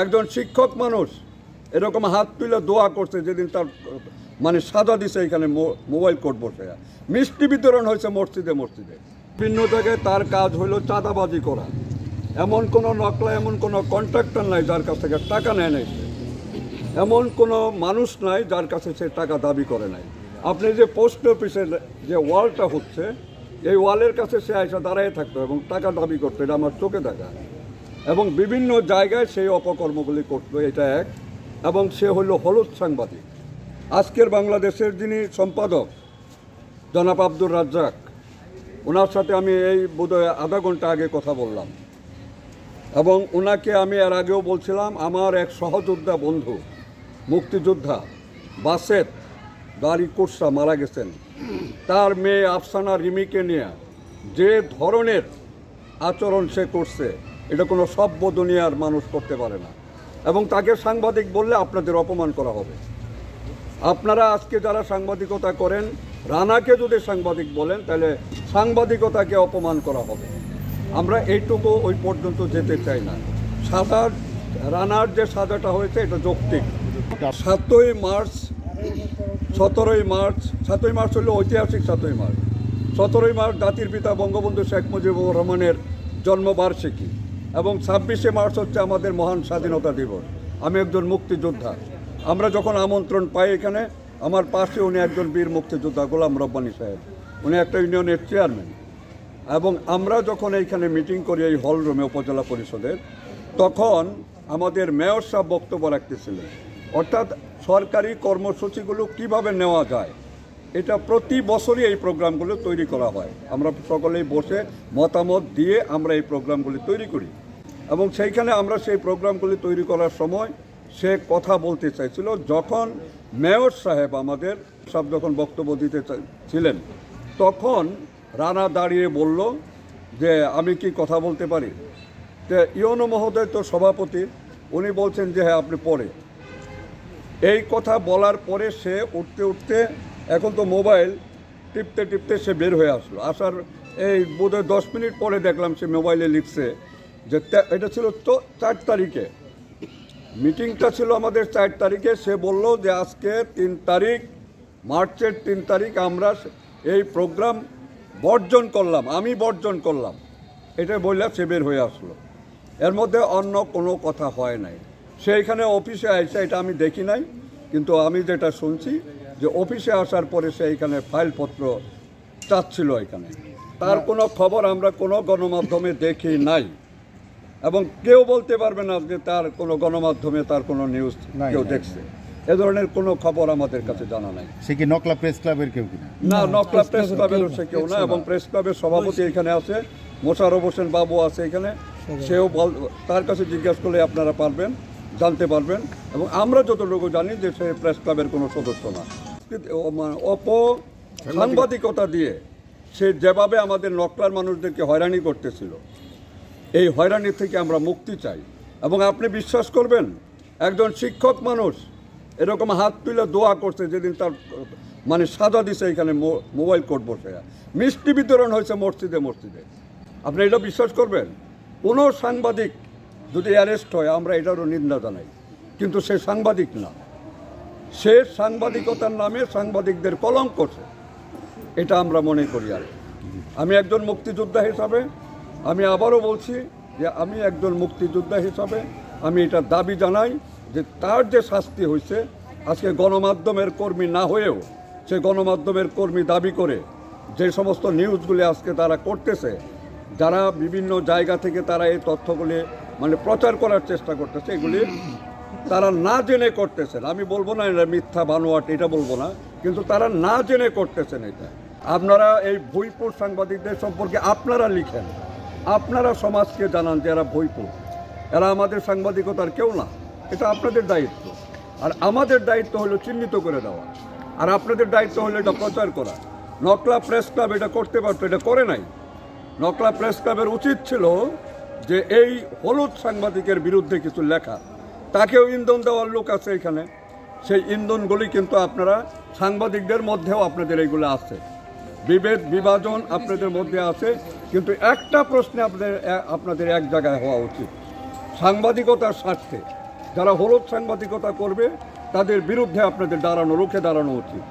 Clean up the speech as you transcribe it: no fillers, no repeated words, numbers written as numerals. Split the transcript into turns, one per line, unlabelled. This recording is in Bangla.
একজন শিক্ষক মানুষ এরকম হাত তুলে দোয়া করছে যেদিন তার মানে সাজা দিছে এখানে মোবাইল কোর্ট বসে মিষ্টি বিতরণ হয়েছে মসজিদে মসজিদে বিভিন্ন জায়গায় তার কাজ হলো চাঁদাবাজি করা এমন কোনো নকলা এমন কোনো কন্ট্রাক্টর নাই যার কাছ থেকে টাকা নেয় নাই এমন কোনো মানুষ নাই যার কাছে সে টাকা দাবি করে নাই আপনি যে পোস্ট অফিসের যে ওয়ালটা হচ্ছে এই ওয়ালের কাছে সে আইসা দাঁড়ায় থাকতো এবং টাকা দাবি করতো এটা আমার চোখে দেখা এবং বিভিন্ন জায়গায় সেই অপকর্মগুলি করতো এটা এক এবং সে হলো হলুদ সাংবাদিক আজকের বাংলাদেশের যিনি সম্পাদক জনাব আব্দুর রাজ্জাক ওনার সাথে আমি এই বোধহয় আধা ঘন্টা আগে কথা বললাম এবং ওনাকে আমি এর আগেও বলছিলাম আমার এক সহযোদ্ধা বন্ধু মুক্তিযোদ্ধা বাসেত দাড়ি কোর্সা মারা গেছেন তার মেয়ে আফসানা রিমিকে নিয়ে যে ধরনের আচরণ সে করছে এটা কোনো সভ্য দুনিয়ার মানুষ করতে পারে না এবং তাকে সাংবাদিক বললে আপনাদের অপমান করা হবে আপনারা আজকে যারা সাংবাদিকতা করেন রানাকে যদি সাংবাদিক বলেন তাহলে সাংবাদিকতাকে অপমান করা হবে আমরা এইটুকু ওই পর্যন্ত যেতে চাই না সাজা রানার যে সাজাটা হয়েছে এটা যৌক্তিক 7ই মার্চ 17ই মার্চ হলো ঐতিহাসিক 7ই মার্চ 17ই মার্চ জাতির পিতা বঙ্গবন্ধু শেখ মুজিবুর রহমানের জন্মবার্ষিকী এবং 26শে মার্চ হচ্ছে আমাদের মহান স্বাধীনতা দিবস আমি একজন মুক্তিযোদ্ধা আমরা যখন আমন্ত্রণ পাই এখানে আমার পাশে উনি একজন বীর মুক্তিযোদ্ধা গোলাম রব্বানী সাহেব উনি একটা ইউনিয়নের চেয়ারম্যান এবং আমরা যখন এইখানে মিটিং করি এই হল রুমে উপজেলা পরিষদের তখন আমাদের মেয়র সাহেব বক্তব্য রাখতেছিলেন অর্থাৎ সরকারি কর্মসূচিগুলো কিভাবে নেওয়া যায় এটা প্রতি বছরই এই প্রোগ্রামগুলো তৈরি করা হয় আমরা সকলেই বসে মতামত দিয়ে আমরা এই প্রোগ্রামগুলি তৈরি করি এবং সেইখানে আমরা সেই প্রোগ্রামগুলি তৈরি করার সময় সে কথা বলতে চাইছিল যখন মেয়র সাহেব আমাদের সব যখন বক্তব্য দিতে ছিলেন তখন রানা দাঁড়িয়ে বলল যে আমি কি কথা বলতে পারি যে ইউনো মহোদয় তো সভাপতি উনি বলছেন যে হ্যাঁ আপনি পরে এই কথা বলার পরে সে উঠতে উঠতে এখন তো মোবাইল টিপতে টিপতে সে বের হয়ে আসলো আসার এই বোধহয় 10 মিনিট পরে দেখলাম সে মোবাইলে লিখছে যে এটা ছিল তো 4 তারিখে মিটিংটা ছিল আমাদের 4 তারিখে সে বলল যে আজকে 3 তারিখ মার্চের 3 তারিখ আমরা এই প্রোগ্রাম বর্জন করলাম আমি বর্জন করলাম এটা বললে সে বের হয়ে আসলো এর মধ্যে অন্য কোনো কথা হয় নাই সে এখানে অফিসে আসছে এটা আমি দেখি নাই কিন্তু আমি যেটা শুনছি যে অফিসে আসার পরে সে এখানে ফাইলপত্র চাচ্ছিল এখানে তার কোনো খবর আমরা কোনো গণমাধ্যমে দেখি নাই এবং কেউ বলতে পারবে না যে তার কোনো গণমাধ্যমে তার কোনো নিউজ কেউ দেখছে এ ধরনের কোনো খবর আমাদের কাছে জানা নাই
সে কি নকলা প্রেস ক্লাবের কেউ কিনা
না নকলা প্রেস ক্লাবেরও সে কেউ না এবং প্রেস ক্লাবের সভাপতি এখানে আছে মোশাররফ হোসেন বাবু আছে এখানে সেও তার কাছে জিজ্ঞাসা করলে আপনারা পারবেন জানতে পারবেন এবং আমরা যতটুকু জানি যে সে প্রেস ক্লাবের কোনো সদস্য না সাংবাদিকতা দিয়ে সে যেভাবে আমাদের নকলার মানুষদেরকে হয়রানি করতেছিল এই হয়রানি থেকে আমরা মুক্তি চাই এবং আপনি বিশ্বাস করবেন একজন শিক্ষক মানুষ এরকম হাত তুলে দোয়া করছে যেদিন তার মানে সাজা দিছে এখানে মোবাইল কোর্ট বসে মিষ্টি বিতরণ হয়েছে মসজিদে মসজিদে আপনি এটা বিশ্বাস করবেন কোনো সাংবাদিক যদি অ্যারেস্ট হয় আমরা এটারও নিন্দা জানাই কিন্তু সে সাংবাদিক না সে সাংবাদিকতার নামে সাংবাদিকদের কলঙ্ক করছে এটা আমরা মনে করি আর আমি একজন মুক্তিযোদ্ধা হিসাবে আমি আবারও বলছি যে আমি একজন মুক্তিযোদ্ধা হিসাবে আমি এটা দাবি জানাই যে তার যে শাস্তি হয়েছে আজকে গণমাধ্যমের কর্মী না হয়েও সে গণমাধ্যমের কর্মী দাবি করে যে সমস্ত নিউজগুলি আজকে তারা করতেছে যারা বিভিন্ন জায়গা থেকে তারা এই তথ্যগুলি মানে প্রচার করার চেষ্টা করতেছে এগুলি তারা না জেনে করতেছেন আমি বলবো না এটা মিথ্যা বানোয়াট এটা বলবো না কিন্তু তারা না জেনে করতেছেন এটা আপনারা এই ভুইপুর সাংবাদিকদের সম্পর্কে আপনারা লিখেন আপনারা সমাজকে জানান যে এরা ভুইপুর এরা আমাদের সাংবাদিকতার কেউ না এটা আপনাদের দায়িত্ব আর আমাদের দায়িত্ব হলো চিহ্নিত করে দেওয়া আর আপনাদের দায়িত্ব হলো এটা প্রচার করা নকলা প্রেস ক্লাব এটা করতে পারতো এটা করে নাই নকলা প্রেস ক্লাবের উচিত ছিল যে এই হলুদ সাংবাদিকের বিরুদ্ধে কিছু লেখা তাকেও ইন্ধন দেওয়ার লোক আছে এখানে সেই ইন্ধনগুলি কিন্তু আপনারা সাংবাদিকদের মধ্যেও আপনাদের এইগুলো আছে বিভেদ বিভাজন আপনাদের মধ্যে আছে কিন্তু একটা প্রশ্নে আপনাদের এক জায়গায় হওয়া উচিত সাংবাদিকতার স্বার্থে যারা হলুদ সাংবাদিকতা করবে তাদের বিরুদ্ধে আপনাদের রুখে দাঁড়ানো উচিত।